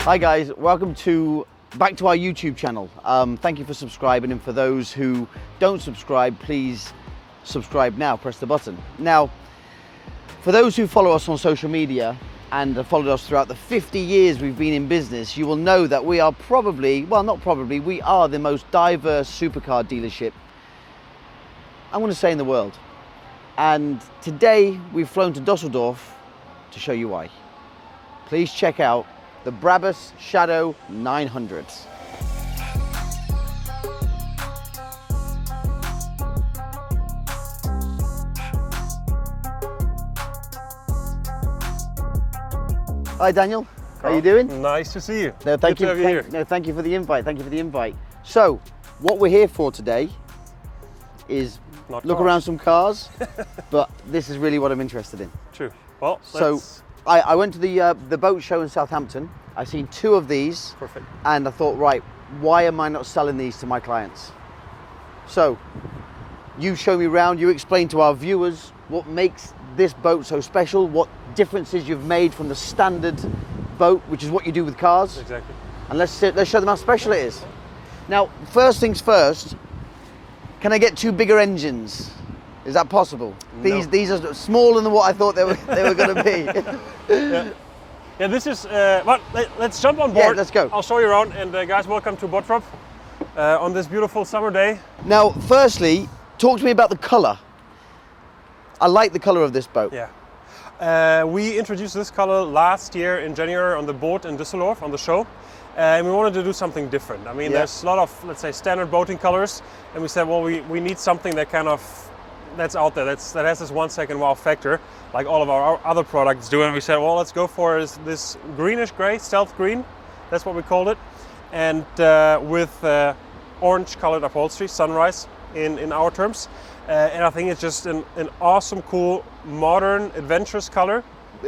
Hi guys, welcome back to our YouTube channel. Thank you for subscribing, and for those who don't subscribe, please subscribe now, press the button. Now, for those who follow us on social media and have followed us throughout the 50 years we've been in business, you will know that we are we are the most diverse supercar dealership, I want to say, in the world. And today we've flown to Dusseldorf to show you why. Please check out the Brabus Shadow 900. Hi Daniel, how are you doing? Nice to see you. No, thank you. Good to have you here. No, thank you for the invite. Thank you for the invite. So, what we're here for today is look around some cars, but this is really what I'm interested in. True. Well, so I went to the boat show in Southampton. I seen 2 of these. Perfect. And I thought, right, why am I not selling these to my clients? So you show me around, you explain to our viewers what makes this boat so special, what differences you've made from the standard boat, which is what you do with cars. Exactly. And let's show them how special it is. Now, first things first, can I get 2 bigger engines? Is that possible? No. These are smaller than what I thought they were going to be. Yeah, this is, well, let's jump on board. Yeah, let's go. I'll show you around, and guys, welcome to Bottrop on this beautiful summer day. Now, firstly, talk to me about the color. I like the color of this boat. Yeah. We introduced this color last year in January on the boat in Düsseldorf on the show. And we wanted to do something different. I mean, there's a lot of, let's say, standard boating colors. And we said, well, we need something that that's out there, that has this 1 second wow factor, like all of our other products do. And we said, well, let's go for this greenish gray, stealth green. That's what we called it. And with orange colored upholstery, sunrise in our terms. And I think it's just an awesome, cool, modern, adventurous color,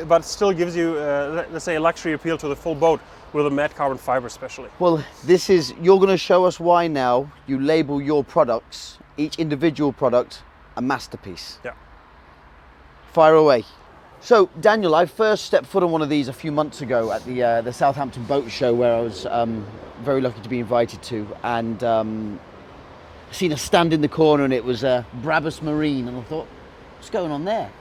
but still gives you, let's say, a luxury appeal to the full boat with a matte carbon fiber especially. Well, you're going to show us why now you label your products, each individual product, a masterpiece. Yeah. Fire away. So, Daniel, I first stepped foot on one of these a few months ago at the Southampton Boat Show, where I was very lucky to be invited to, and seen a stand in the corner, and it was Brabus Marine, and I thought, what's going on there?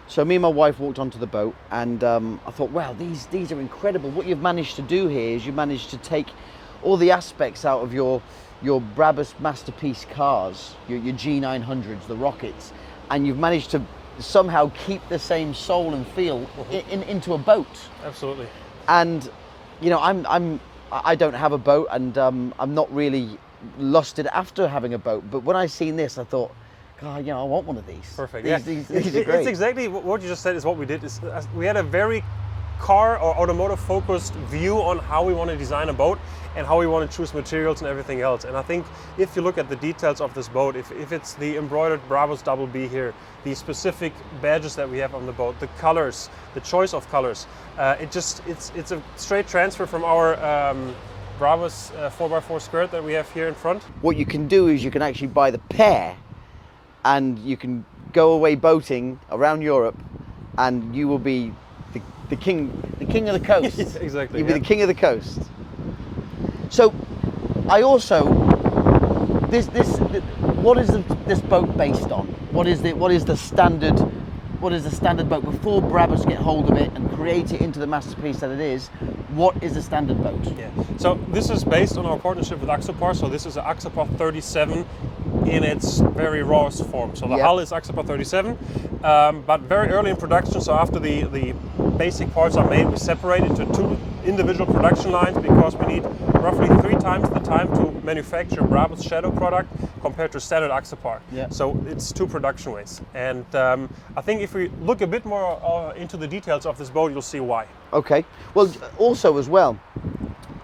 So me and my wife walked onto the boat, and I thought, wow, these are incredible. What you've managed to do here is you've managed to take all the aspects out of your Brabus masterpiece cars, your G900s, the rockets, and you've managed to somehow keep the same soul and feel into a boat. Absolutely. And you know, I don't have a boat, and I'm not really lusted after having a boat. But when I seen this, I thought, God, you know, I want one of these. Perfect. These are great. It's exactly what you just said is what we did. We had a very car or automotive focused view on how we want to design a boat and how we want to choose materials and everything else. And I think if you look at the details of this boat, if it's the embroidered Brabus Double B here, the specific badges that we have on the boat, the colors, the choice of colors, it's a straight transfer from our Brabus 4x4 skirt that we have here in front. What you can do is you can actually buy the pair, and you can go away boating around Europe, and you will be the king of the coast. Exactly. You'll be the king of the coast. So, I also what is this boat based on? What is the standard boat? Before Brabus get hold of it and create it into the masterpiece that it is, what is the standard boat? Yeah. So this is based on our partnership with Axopar. So this is an Axopar 37 in its very rawest form. So the hull is Axopar 37, but very early in production. So after the basic parts are made, we separate into 2 individual production lines because we need roughly 3 times the time to manufacture Brabus Shadow product compared to standard Axopar. Yeah. So it's 2 production ways. And I think if we look a bit more into the details of this boat, you'll see why. Okay. Well, also as well,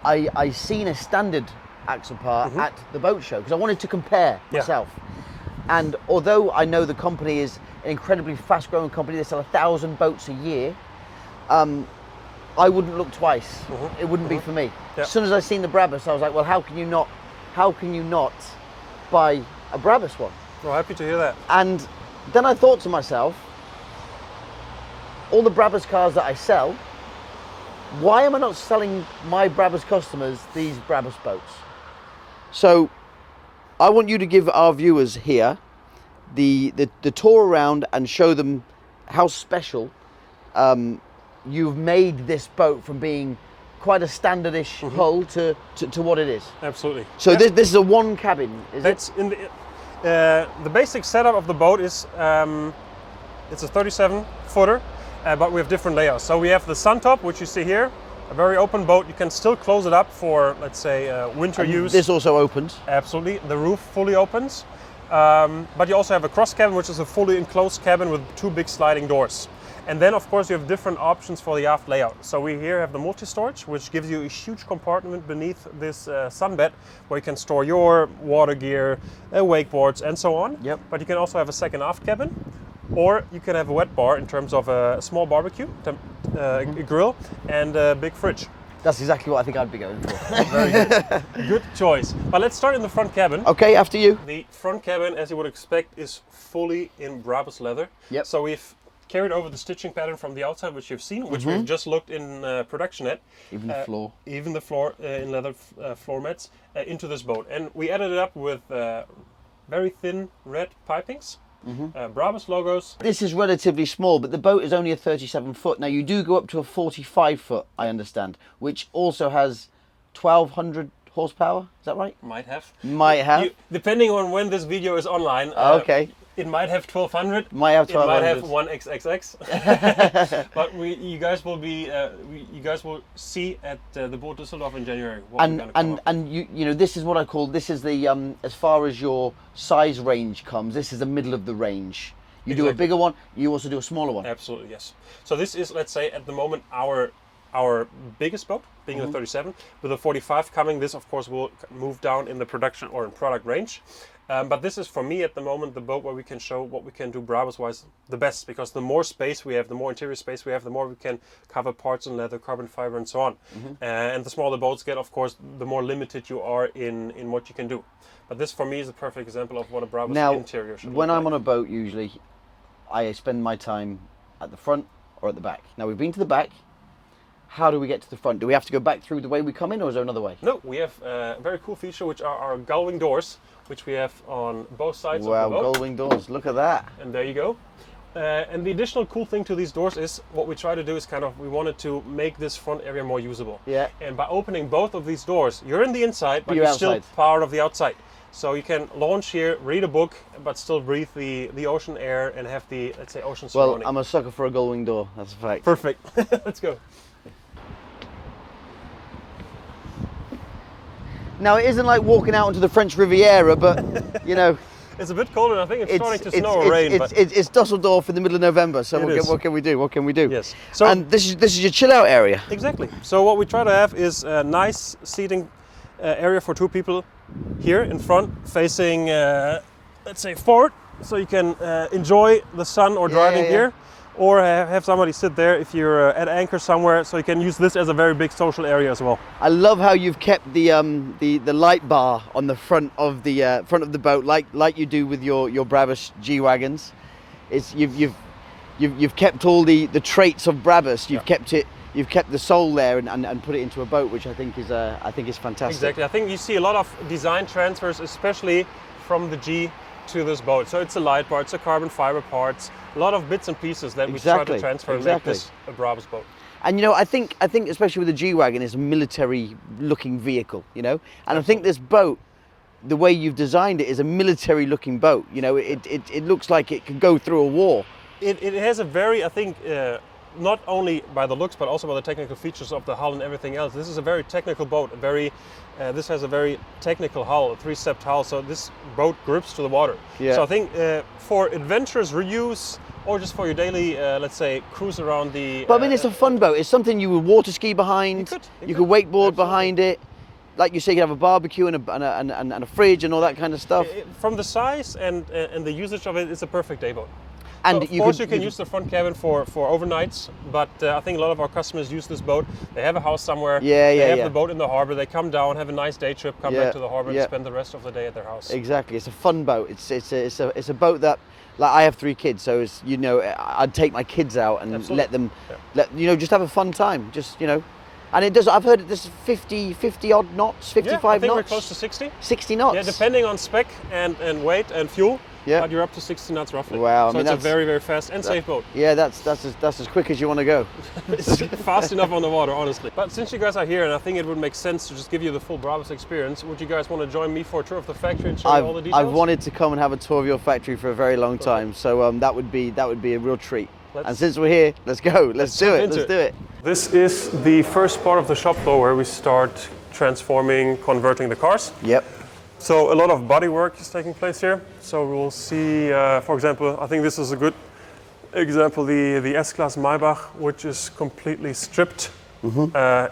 I seen a standard Axopar at the boat show because I wanted to compare myself. And although I know the company is an incredibly fast-growing company, they sell 1,000 boats a year, I wouldn't look twice. It wouldn't be for me. As soon as I seen the Brabus, I was like, well, how can you not buy a Brabus one? Well, happy to hear that. And then I thought to myself, all the Brabus cars that I sell, why am I not selling my Brabus customers these Brabus boats? So I want you to give our viewers here the tour around and show them how special you've made this boat from being quite a standardish hull to what it is. Absolutely. So this is a one cabin, is That's it? in the basic setup of the boat is it's a 37 footer, but we have different layouts. So we have the sun top, which you see here, a very open boat. You can still close it up for, let's say, winter use. This also opens. Absolutely. The roof fully opens. But you also have a cross cabin, which is a fully enclosed cabin with 2 big sliding doors. And then, of course, you have different options for the aft layout. So we here have the multi-storage, which gives you a huge compartment beneath this sunbed, where you can store your water gear, wakeboards, and so on. Yep. But you can also have a second aft cabin, or you can have a wet bar in terms of a small barbecue, a grill, and a big fridge. That's exactly what I think I'd be going for. Very good. Good choice. But let's start in the front cabin. Okay, after you. The front cabin, as you would expect, is fully in Brabus leather. Yep. So we've carried over the stitching pattern from the outside, which you've seen, which we've just looked in production at. Even the floor. Even the floor in leather floor mats into this boat. And we added it up with very thin red pipings, Brabus logos. This is relatively small, but the boat is only a 37 foot. Now you do go up to a 45 foot, I understand, which also has 1200 horsepower. Is that right? Might have. Might have. Depending on when this video is online. Okay. It might have 1200. Might have 1200. It might have 1XXX. But you guys will be, you guys will see at the boat Düsseldorf in January. What we're gonna come up with. And you know, this is what I call, this is the as far as your size range comes, this is the middle of the range. You do a bigger one, you also do a smaller one. Absolutely, yes. So this is, let's say, at the moment our biggest boat, being the 37. With the 45 coming, this of course will move down in the production or in product range. But this is, for me at the moment, the boat where we can show what we can do Brabus-wise the best, because the more space we have, the more interior space we have, the more we can cover parts in leather, carbon fiber, and so on. And the smaller boats get, of course, the more limited you are in what you can do. But this, for me, is a perfect example of what a Brabus interior should look like. When I'm on a boat, usually, I spend my time at the front or at the back. Now, we've been to the back. How do we get to the front? Do we have to go back through the way we come in, or is there another way? No, we have a very cool feature, which are our gull-wing doors, which we have on both sides of the boat. Wow, gull-wing doors, look at that. And there you go. And the additional cool thing to these doors is, what we try to do is we wanted to make this front area more usable. Yeah. And by opening both of these doors, you're in the inside, but you're still outside. part of the outside. So you can launch here, read a book, but still breathe the ocean air and have the, let's say, ocean surrounding. Well, I'm a sucker for a gull-wing door, that's a fact. Perfect. Let's go. Now, it isn't like walking out onto the French Riviera, but, you know... It's a bit cold, and I think it's starting to snow or rain. It's Dusseldorf in the middle of November, so what can we do? What can we do? Yes. So, and this is your chill-out area. Exactly. So what we try to have is a nice seating area for 2 people here in front, facing, let's say, forward, so you can enjoy the sun or driving here. Or have somebody sit there if you're at anchor somewhere, so you can use this as a very big social area as well. I love how you've kept the light bar on the front of the boat, like you do with your Brabus G-wagons. It's you've kept all the traits of Brabus. You've kept it. You've kept the soul there and put it into a boat, which I think is fantastic. Exactly. I think you see a lot of design transfers, especially from the G to this boat. So it's a light bar, it's a carbon fiber parts, a lot of bits and pieces that we try to transfer and make this a Brabus boat. And you know, I think especially with the G-Wagon, it's a military looking vehicle, you know? And I think this boat, the way you've designed it, is a military looking boat. You know, it looks like it could go through a war. It has a very, I think, not only by the looks, but also by the technical features of the hull and everything else. This is a very technical boat, this has a very technical hull, a 3-stepped hull, so this boat grips to the water. Yeah. So I think for adventurous reuse, or just for your daily, let's say, cruise around the... But I mean, it's a fun boat. It's something you would water ski behind. You could wakeboard behind it. Like you say, you could have a barbecue and a fridge and all that kind of stuff. From the size and the usage of it, it's a perfect day boat. And so of course you can use the front cabin for overnights, but I think a lot of our customers use this boat. They have a house somewhere, they have the boat in the harbor, they come down, have a nice day trip, come back to the harbor and spend the rest of the day at their house. Exactly, it's a fun boat. It's a boat that, like, I have 3 kids, so it's, you know, I'd take my kids out and let them, just have a fun time. Just, you know, And it does. I've heard it. This is 50 odd knots, 55 I think knots. we're close to 60. 60 knots. Yeah, depending on spec and weight and fuel. Yeah. But you're up to 60 knots roughly. Wow. So it's a very, very fast and safe boat. Yeah, that's as quick as you want to go. It's fast enough on the water, honestly. But since you guys are here, and I think it would make sense to just give you the full Brabus experience, would you guys want to join me for a tour of the factory and show you all the details? I've wanted to come and have a tour of your factory for a very long time, so that would be a real treat. And since we're here, let's go. Let's do it. This is the first part of the shop floor where we start transforming, converting the cars. Yep. So a lot of body work is taking place here. So we will see, for example, I think this is a good example, the S-Class Maybach, which is completely stripped,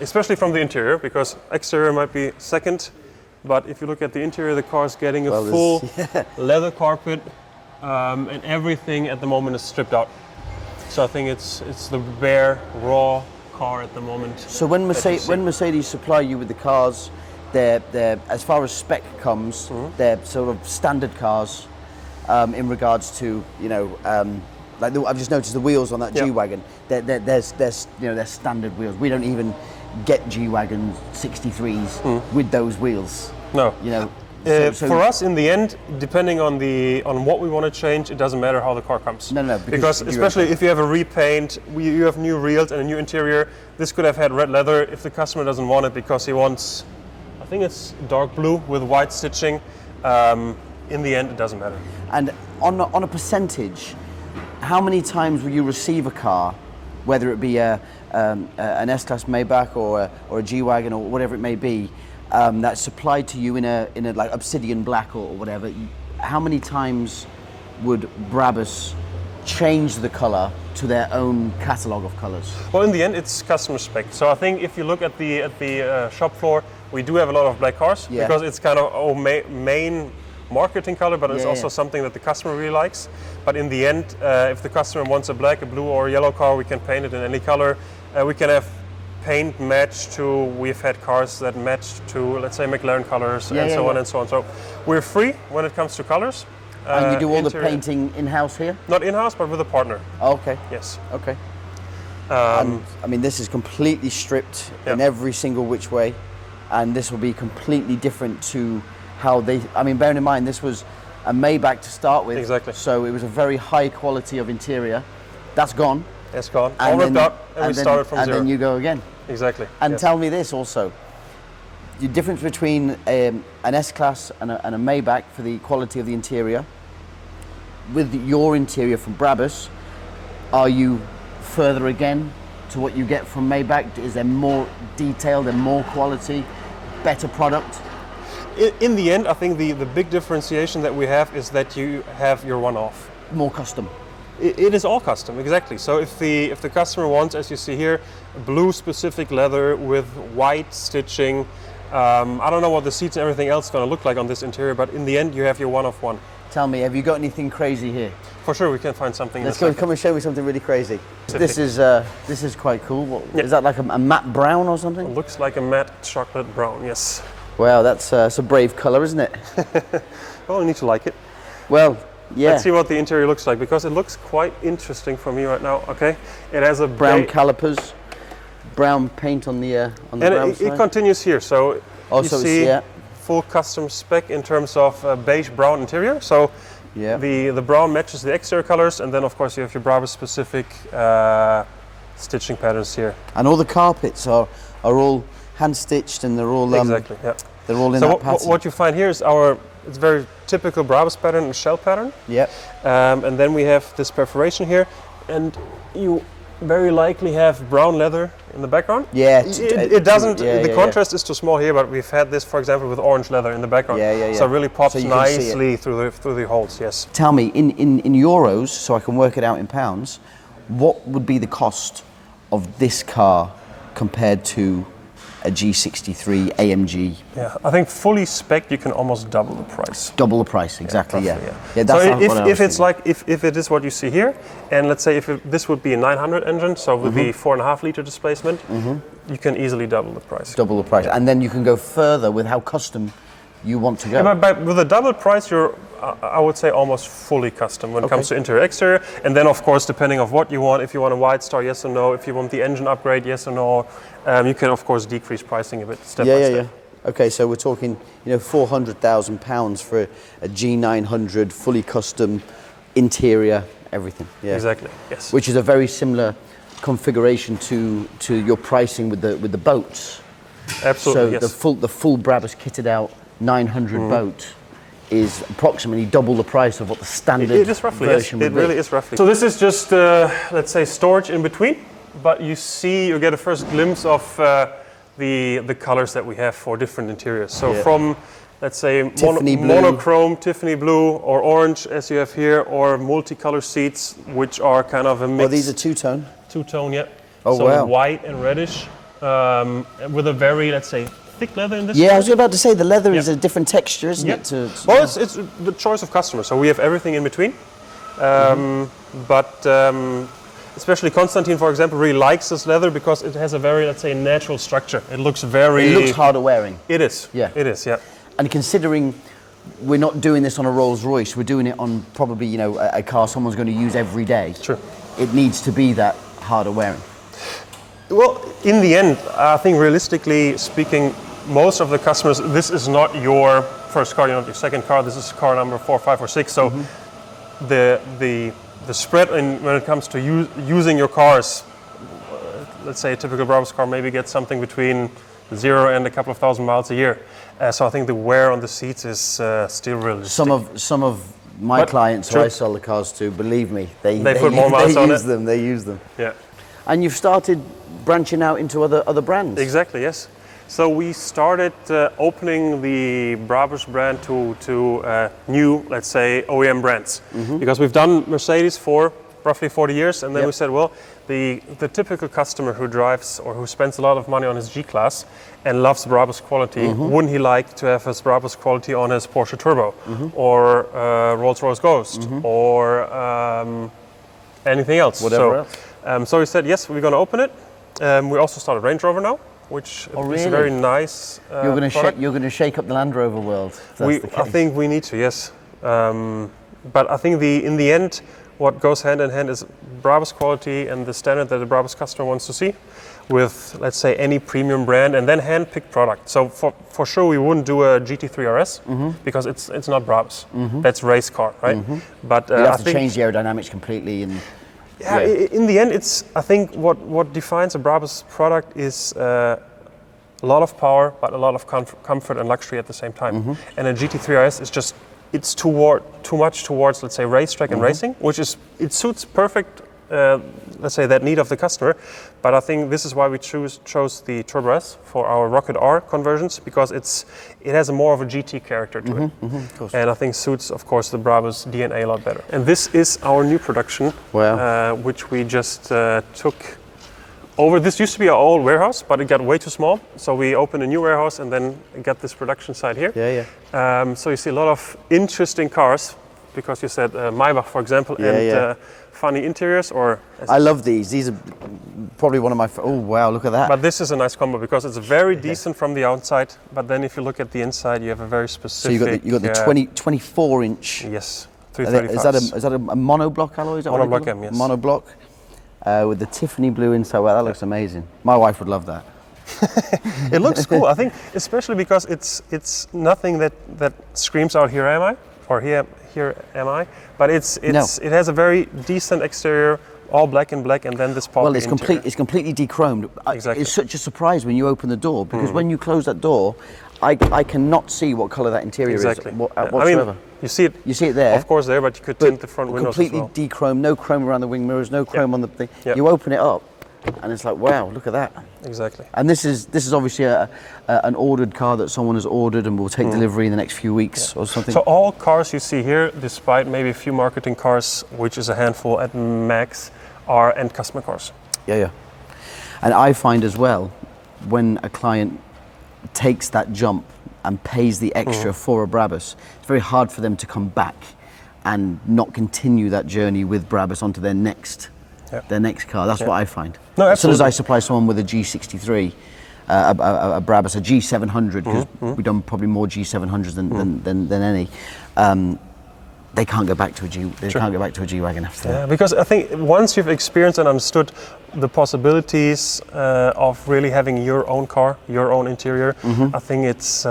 especially from the interior, because exterior might be second. But if you look at the interior, the car is getting a full leather carpet, and everything at the moment is stripped out. So I think it's the bare, raw car at the moment. So when Mercedes supply you with the cars, they're as far as spec comes, they're sort of standard cars in regards to, you know, like I've just noticed the wheels on that G-Wagon. They're standard wheels. We don't even get G-Wagon 63s with those wheels. No. You know. So for us, in the end, depending on what we want to change, it doesn't matter how the car comes. No, because especially if you have a repaint, you have new reels and a new interior. This could have had red leather if the customer doesn't want it because he wants, I think it's dark blue with white stitching. In the end, it doesn't matter. And on a percentage, how many times will you receive a car, whether it be an S-Class Maybach or a G-Wagon or whatever it may be, that's supplied to you in a like obsidian black or whatever? How many times would Brabus change the color to their own catalog of colors? Well, in the end, it's customer spec. So I think if you look at the shop floor, we do have a lot of black cars because it's kind of our main marketing color, but it's also something that the customer really likes. But in the end, if the customer wants a black, a blue, or a yellow car, we can paint it in any color. We can have paint match to, we've had cars that matched to, let's say, McLaren colors and so on and so on. So we're free when it comes to colors. And you do all the painting in-house here? Not in-house, but with a partner. Oh, okay. Yes. Okay. And, I mean, this is completely stripped in every single which way, and this will be completely different to how they, I mean, bearing in mind, this was a Maybach to start with. Exactly. So it was a very high quality of interior. That's gone. It's gone. All ripped out, and we started from zero. And then you go again. Exactly. And tell me this also, the difference between an S-Class and a Maybach for the quality of the interior. With your interior from Brabus, are you further again to what you get from Maybach? Is there more detail, there more quality, better product? In the end, I think the big differentiation that we have is that you have your one-off. More custom. It is all custom, exactly. So if the customer wants, as you see here, blue specific leather with white stitching, I don't know what the seats and everything else is going to look like on this interior, but in the end you have your one of one. Tell me, have you got anything crazy here? For sure, we can find something. Let's go. Come and show me something really crazy. This is quite cool. Is that like a matte brown or something? It looks like a matte chocolate brown. Yes. Wow, that's a brave color, isn't it? Well, you need to like it. Well. Yeah. Let's see what the interior looks like, because it looks quite interesting for me right now. Okay, it has a brown calipers, brown paint on the brown side. It continues here, so also you see full custom spec in terms of beige brown interior. So the brown matches the exterior colors, and then of course you have your Brabus specific stitching patterns here. And all the carpets are all hand stitched, and they're all exactly they're all in that pattern. So what you find here is it's very typical Brabus pattern, a shell pattern. Yep. And then we have this perforation here, and you very likely have brown leather in the background. Yeah. It doesn't. The contrast is too small here, but we've had this, for example, with orange leather in the background. So it really pops nicely through the holes. Yes. Tell me, in euros, so I can work it out in pounds, what would be the cost of this car compared to a G63 AMG? Yeah, I think fully spec you can almost double the price. Double the price, exactly. Roughly, so if it's like if it is what you see here, and let's say if this would be a 900 engine, so it would be 4.5 liter displacement, you can easily double the price. Double the price, and then you can go further with how custom you want to go. Yeah, but with a double price, you're, I would say, almost fully custom when it comes to interior exterior. And then, of course, depending on what you want, if you want a wide star, yes or no. If you want the engine upgrade, yes or no. You can, of course, decrease pricing a bit step by step. Okay, so we're talking, £400,000 for a G900 fully custom interior, everything. Yeah. Exactly. Yes. Which is a very similar configuration to your pricing with the boats. Absolutely. So the full Brabus kitted out 900 boat is approximately double the price of what the standard version would be. It really is roughly. So this is just let's say storage in between, but you get a first glimpse of the colors that we have for different interiors. So from, let's say, monochrome, Tiffany blue, or orange, as you have here, or multicolor seats, which are kind of a mix. Oh, these are two-tone? Two-tone, yeah. Oh, so wow. White and reddish, with a very, let's say, thick leather in this. Yeah, I was about to say, the leather is a different texture, isn't it? Well, it's the choice of customers. So we have everything in between. But especially Konstantin, for example, really likes this leather because it has a very, let's say, natural structure. It looks harder wearing. It is. Yeah. It is, yeah. And considering we're not doing this on a Rolls Royce, we're doing it on probably, a car someone's going to use every day. Sure. It needs to be that harder wearing. Well, in the end, I think realistically speaking, most of the customers, this is not your first car, not your second car. This is car number 4, 5, or 6. So the spread when it comes to using your cars, let's say a typical Brabus car maybe gets something between 0 and a couple of thousand miles a year. So I think the wear on the seats is still realistic. Some of my clients who I sell the cars to, believe me, they put more miles on it. They use them. Yeah. And you've started branching out into other brands. Exactly, yes. So we started opening the Brabus brand to new, let's say, OEM brands. Because we've done Mercedes for roughly 40 years, and then we said, well, the typical customer who drives or who spends a lot of money on his G-Class and loves Brabus quality, wouldn't he like to have his Brabus quality on his Porsche Turbo or Rolls-Royce Ghost or anything else? Whatever else. So we said, yes, we're going to open it. We also started Range Rover now, which is a very nice You're going to shake up the Land Rover world. I think we need to, yes. But I think in the end, what goes hand in hand is Brabus quality and the standard that the Brabus customer wants to see with, let's say, any premium brand, and then hand-picked product. So for sure we wouldn't do a GT3 RS because it's not Brabus. That's race car, right? But you have to change the aerodynamics completely. And in the end, I think what defines a Brabus product is a lot of power, but a lot of comfort and luxury at the same time. And a GT3 RS is just, it's too much towards, let's say, racetrack and racing, which it suits perfect, let's say, that need of the customer. But I think this is why we chose the Turbo S for our Rocket R conversions, because it has more of a GT character to it. And I think suits, of course, the Brabus DNA a lot better. And this is our new production, which we just took over. This used to be our old warehouse, but it got way too small. So we opened a new warehouse and then got this production site here. So you see a lot of interesting cars, because you said Maybach, for example, funny interiors. I love these. These are probably one of my. Oh wow! Look at that. But this is a nice combo because it's very decent from the outside. But then if you look at the inside, you have a very specific. So you got the 24 inch. Yes, 335s. Is that a monoblock alloy? Is that monoblock M, yes. Monoblock. With the Tiffany blue inside. Wow, that looks amazing. My wife would love that. It looks cool. I think, especially because it's nothing that screams out, "Here am I," or "Here am I," but it has a very decent exterior, all black and black, and then this pop. Well, it's completely dechromed. Exactly. It's such a surprise when you open the door, because when you close that door, I cannot see what color that interior is whatsoever. I mean, you see it there, of course, but you could tint the front windows completely as well. Dechrome, no chrome around the wing mirrors, no chrome on the thing. You open it up, and it's like, wow, look at that. Exactly. And this is obviously an ordered car that someone has ordered and will take delivery in the next few weeks or something. So all cars you see here, despite maybe a few marketing cars, which is a handful at max, are end customer cars. Yeah. And I find as well, when a client takes that jump and pays the extra for a Brabus, it's very hard for them to come back and not continue that journey with Brabus onto their next car. That's what I find. No, absolutely. As soon as I supply someone with a G63, a Brabus, a G700, because we've done probably more G700s than any. They can't go back to a G. They can't go back to a G-Wagon after that. Yeah, because I think once you've experienced and understood the possibilities of really having your own car, your own interior, I think it's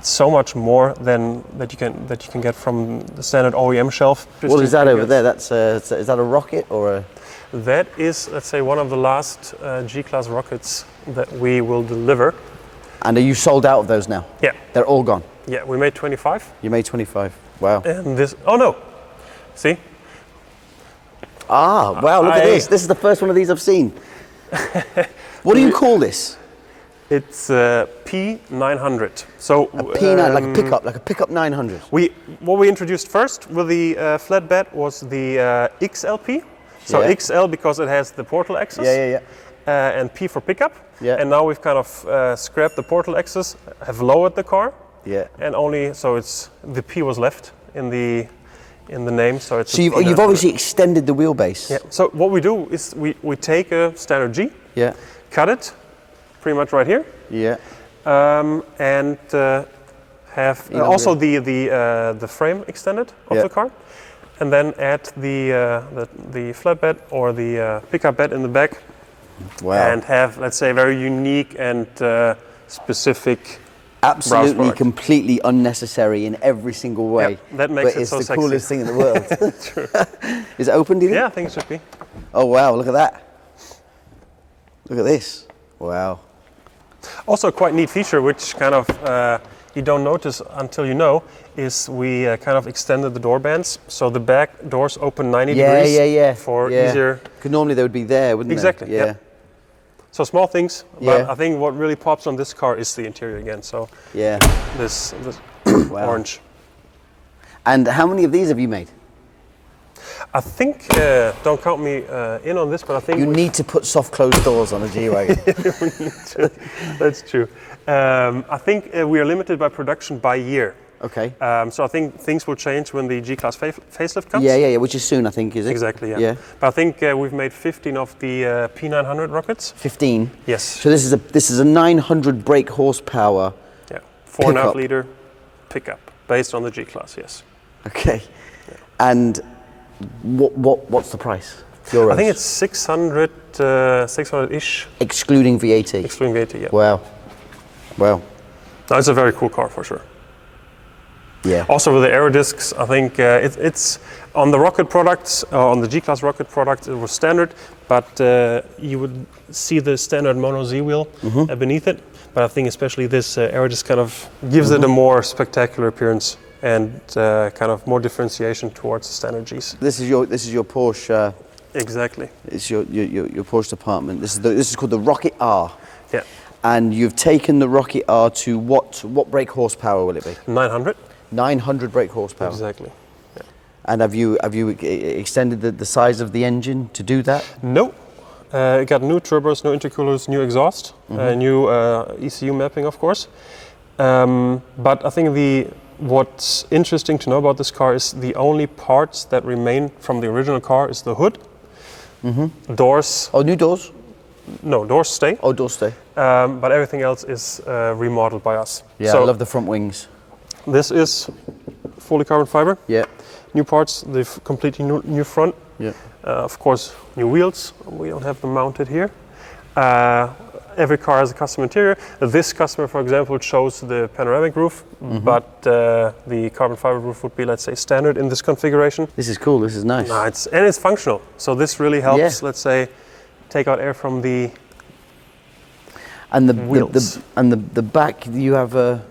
so much more than that you can get from the standard OEM shelf. What is that over there? That's is that a rocket or a? That is, let's say, one of the last G-Class rockets that we will deliver. And are you sold out of those now? Yeah. They're all gone? Yeah, we made 25. You made 25. Wow. And this, oh no, see? Ah, wow, look at this. This is the first one of these I've seen. What do you call this? It's P900. So a P9, like a pickup 900. What we introduced first with the flatbed was the XLP. So XL because it has the portal axis. And P for pickup. Yeah. And now we've kind of scrapped the portal axis, have lowered the car. Yeah. And only so it's the P was left in the name. So it's. So you've obviously extended the wheelbase. Yeah. So what we do is we take a standard G. Yeah. Cut it, pretty much right here. Yeah. And have also the frame extended of the car. And then add the flatbed or the pickup bed in the back. Wow. And have, let's say, very unique and specific. Absolutely, completely unnecessary in every single way. Yep, that makes it so sexy. It's the coolest thing in the world. True. Is it open, do you think? Yeah, I think it should be. Oh wow, look at that. Look at this. Wow. Also a quite neat feature, which kind of you don't notice until you know, is we kind of extended the door bands. So the back doors open 90 degrees for easier. Because normally they would be there, wouldn't they? Exactly, yeah. So small things, but I think what really pops on this car is the interior again. So this orange. And how many of these have you made? I think, don't count me in on this, but I think you need to put soft closed doors on a G-Wagon. That's true. I think we are limited by production by year. Okay. So I think things will change when the G-Class facelift comes. Yeah, which is soon, I think, is it? Exactly, yeah. But I think we've made 15 of the P900 rockets. 15? Yes. So this is a 900 brake horsepower. Yeah, 4.5 liter pickup based on the G-Class, yes. Okay. Yeah. And what's the price? Euros? I think it's 600-ish. Excluding VAT? Excluding VAT, yeah. Wow. Wow. No, it's a very cool car for sure. Yeah. Also with the aero discs, I think it's on the rocket products, on the G-Class rocket product, it was standard, but you would see the standard mono Z wheel beneath it. But I think especially this aero disc kind of gives it a more spectacular appearance and kind of more differentiation towards the standard Gs. This is your Porsche. Exactly. It's your Porsche department. This is called the Rocket R. Yeah. And you've taken the Rocket R to what brake horsepower will it be? 900. 900 brake horsepower. Exactly. Yeah. And have you extended the size of the engine to do that? No. It got new turbos, new intercoolers, new exhaust, new ECU mapping, of course. But I think what's interesting to know about this car is the only parts that remain from the original car is the hood, doors. Oh, new doors? No, doors stay. Oh, doors stay. But everything else is remodeled by us. Yeah, so I love the front wings. This is fully carbon fiber. Yeah. New parts, the completely new front. Yeah. Of course, new wheels. We don't have them mounted here. Every car has a custom interior. This customer, for example, chose the panoramic roof, but the carbon fiber roof would be, let's say, standard in this configuration. This is cool. This is nice. No, it's functional. So this really helps, let's say, take out air from the wheels. The back, you have a.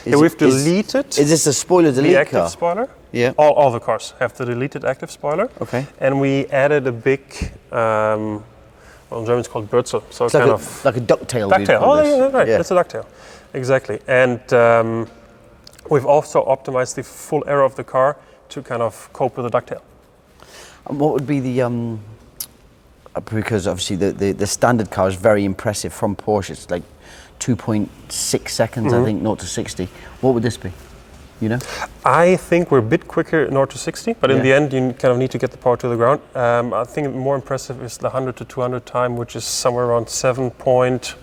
We've deleted. Is this a spoiler delete the active car? spoiler? Yeah. All the cars have the deleted active spoiler. Okay. And we added a big, well, in German it's called Bürzel. So it's kind of like a ducktail. Ducktail. Oh, yeah, right. Yeah. That's a ducktail. Exactly. And we've also optimized the full aero of the car to kind of cope with the ducktail. And what would be the because obviously the standard car is very impressive from Porsche. It's like 2.6 seconds, I think, 0 to 60. What would this be? You know? I think we're a bit quicker in 0 to 60, but in the end you kind of need to get the power to the ground. I think more impressive is the 100 to 200 time, which is somewhere around 7 point...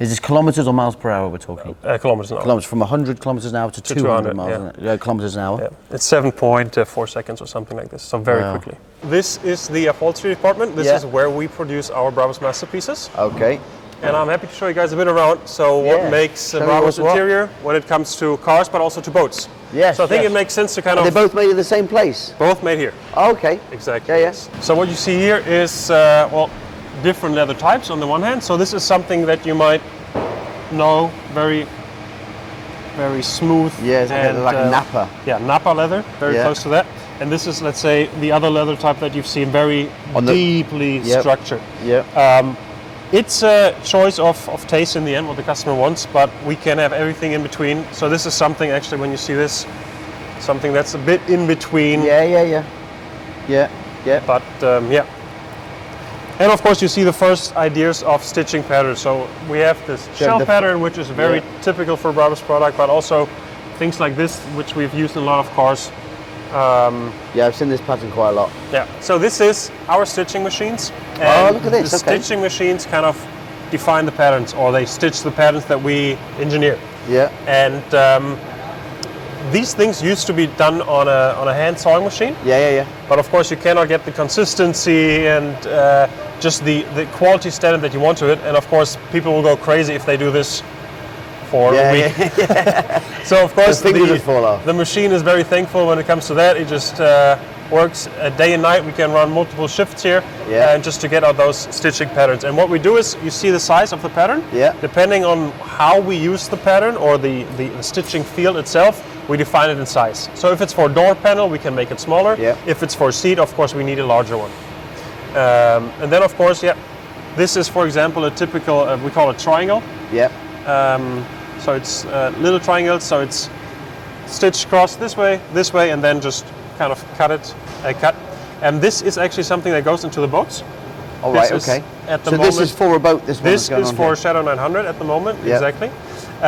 Is this kilometers or miles per hour we're talking? Kilometers an hour. Kilometers, from 100 kilometers an hour to 200 kilometers an hour? Yeah. It's 7.4 seconds or something like this, so very quickly. This is the upholstery department. This is where we produce our Brabus masterpieces. Okay. And I'm happy to show you guys a bit around. So what makes a Brabus interior when it comes to cars, but also to boats. Yes. So I think it makes sense to kind of... Are they both made in the same place? Both made here. Oh, okay. Exactly. Yeah, yes. So what you see here is, well, different leather types on the one hand. So this is something that you might know, very smooth. Yeah, it's like a Napa. Yeah, Napa leather, very close to that. And this is, let's say, the other leather type that you've seen, very deeply structured. Yeah. It's a choice of taste in the end, what the customer wants, but we can have everything in between. So this is something, actually, when you see this, something that's a bit in between. Yeah. But, yeah. And of course you see the first ideas of stitching patterns. So we have this shell pattern, which is very typical for Brabus product, but also things like this, which we've used in a lot of cars. Yeah, I've seen this pattern quite a lot. Yeah, so this is our stitching machines. And look at this, the stitching machines kind of define the patterns, or they stitch the patterns that we engineer. Yeah. And these things used to be done on a hand sewing machine. Yeah. But of course you cannot get the consistency and just the quality standard that you want to it. And of course people will go crazy if they do this for a week. So of course the machine is very thankful when it comes to that. It just works day and night. We can run multiple shifts here just to get out those stitching patterns. And what we do is, you see the size of the pattern. Depending on how we use the pattern or the stitching field itself, we define it in size. So if it's for a door panel, we can make it smaller. If it's for a seat, of course, we need a larger one. And then of course, this is, for example, a typical, we call it triangle. So it's little triangles, so it's stitched across this way, and then just kind of cut. And this is actually something that goes into the boats. All right, okay. So this is for a boat, this one? This is for Shadow 900 at the moment, exactly.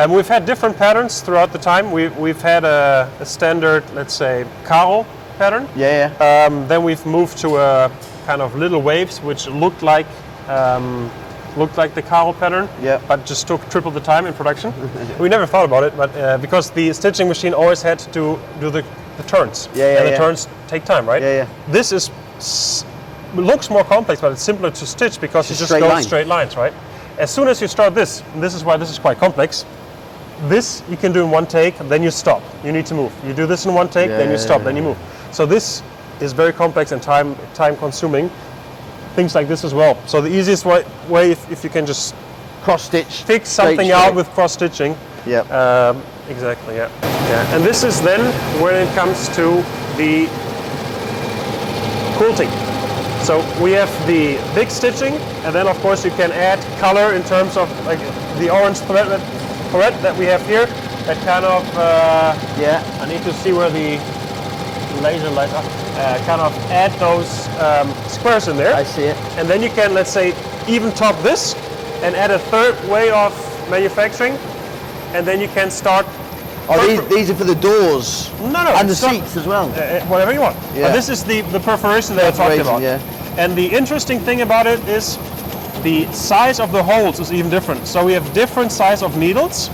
We've had different patterns throughout the time. We've had a standard, let's say, Carl pattern. Then we've moved to a kind of little waves, which looked like the Carl pattern, but just took triple the time in production. We never thought about it, but because the stitching machine always had to do the turns, and the turns take time, right? This looks more complex, but it's simpler to stitch because you just go straight lines, right? As soon as you start this, and this is why this is quite complex, this you can do in one take, then you stop. You need to move. You do this in one take, then you stop, then you move. So this is very complex and time consuming. Things like this as well. So the easiest way if you can just cross-stitch, fix something out with cross-stitching. Exactly, And this is then when it comes to the quilting. So we have the big stitching, and then of course you can add color in terms of like the orange thread that we have here. That kind of I need to see where the laser lights are. Kind of add those squares in there. I see it. And then you can, let's say, even top this and add a third way of manufacturing, and then you can start. These are for the doors. No, and the seats as well. Whatever you want. But this is the perforation that I talked about. And the interesting thing about it is the size of the holes is even different. So we have different size of needles.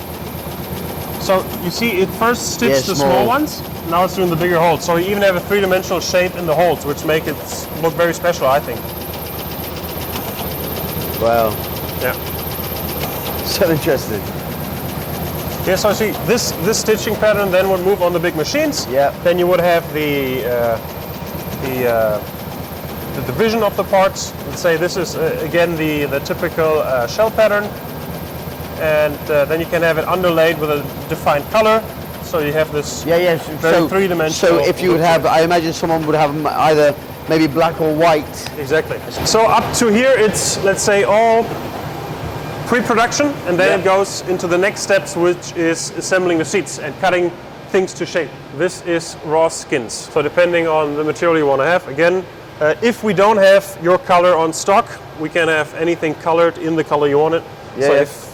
So you see, it first stitched the small ones. Now it's doing the bigger holes. So you even have a three-dimensional shape in the holes, which make it look very special, I think. Wow. So interesting. So see, this stitching pattern then would move on the big machines. Then you would have the division of the parts. Let's say this is again the typical shell pattern, and then you can have it underlaid with a defined color. So you have this very three-dimensional. So if you would have, I imagine someone would have either maybe black or white. Exactly. So up to here, it's, let's say, all pre-production, and then it goes into the next steps, which is assembling the seats and cutting things to shape. This is raw skins. So depending on the material you want to have, again, if we don't have your color on stock, we can have anything colored in the color you want it. So if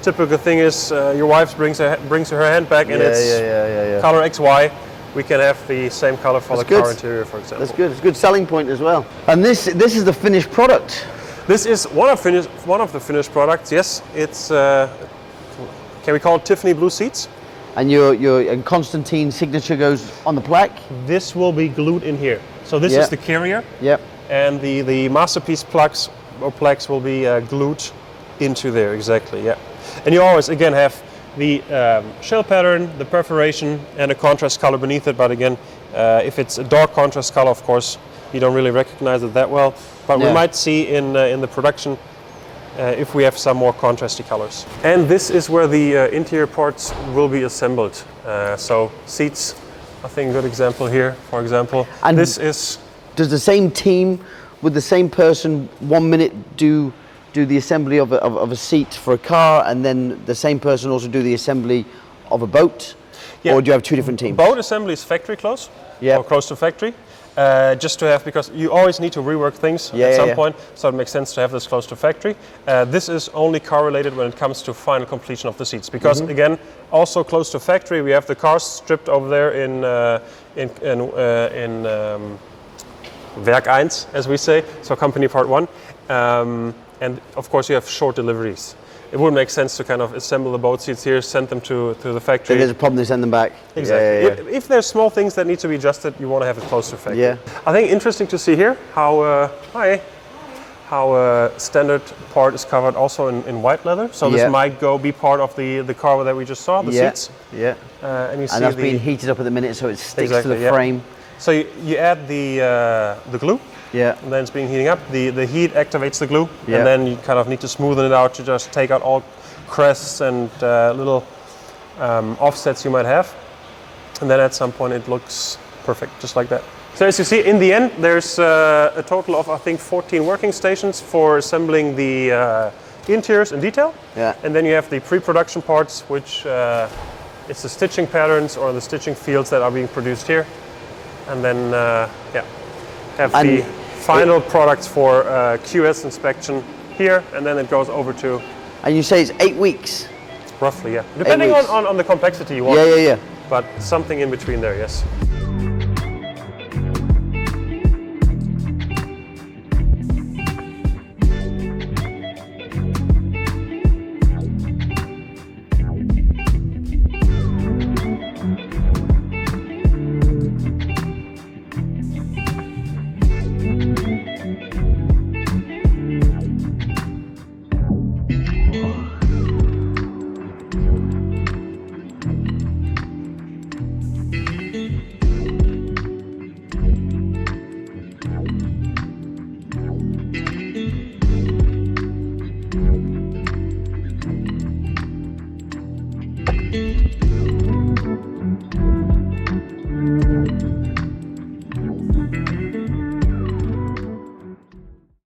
typical thing is your wife brings her handbag and it's color XY, we can have the same color for That's the car good. interior, for example. That's good. It's a good selling point as well. And this is the finished product. This is one of the finished products. Yes, it's can we call it Tiffany blue seats? And and Constantine's signature goes on the plaque. This will be glued in here. So this is the carrier. Yep. And the masterpiece plugs or plaques will be glued into there, exactly, yeah. And you always, again, have the shell pattern, the perforation, and a contrast color beneath it. But again, if it's a dark contrast color, of course, you don't really recognize it that well. But we might see in the production if we have some more contrasty colors. And this is where the interior parts will be assembled. So seats, I think a good example here, for example. And this is... Does the same team with the same person 1 minute do the assembly of a seat for a car, and then the same person also do the assembly of a boat? Yeah. Or do you have two different teams? Boat assembly is factory close, or close to factory. Just to have, because you always need to rework things at some point, so it makes sense to have this close to factory. This is only car related when it comes to final completion of the seats, because again, also close to factory, we have the cars stripped over there in Werk 1, as we say, so company part 1. And of course you have short deliveries. It wouldn't make sense to kind of assemble the boat seats here, send them to the factory. If there's a problem, they send them back. Exactly. If there's small things that need to be adjusted, you want to have it close to factory. Yeah. I think interesting to see here how standard part is covered also in white leather. So this might be part of the car that we just saw, the seats. Yeah. And you see that's being heated up at the minute, so it sticks to the frame. So you add the glue. Yeah. And then it's being heating up. The heat activates the glue, and then you kind of need to smoothen it out to just take out all crests and little offsets you might have. And then at some point it looks perfect, just like that. So as you see, in the end, there's a total of, I think, 14 working stations for assembling the interiors in detail. Yeah. And then you have the pre-production parts, which it's the stitching patterns or the stitching fields that are being produced here. And then, have the final products for QS inspection here, and then it goes over to... And you say it's 8 weeks? Roughly, yeah. Depending on the complexity you want. Yeah. But something in between there, yes.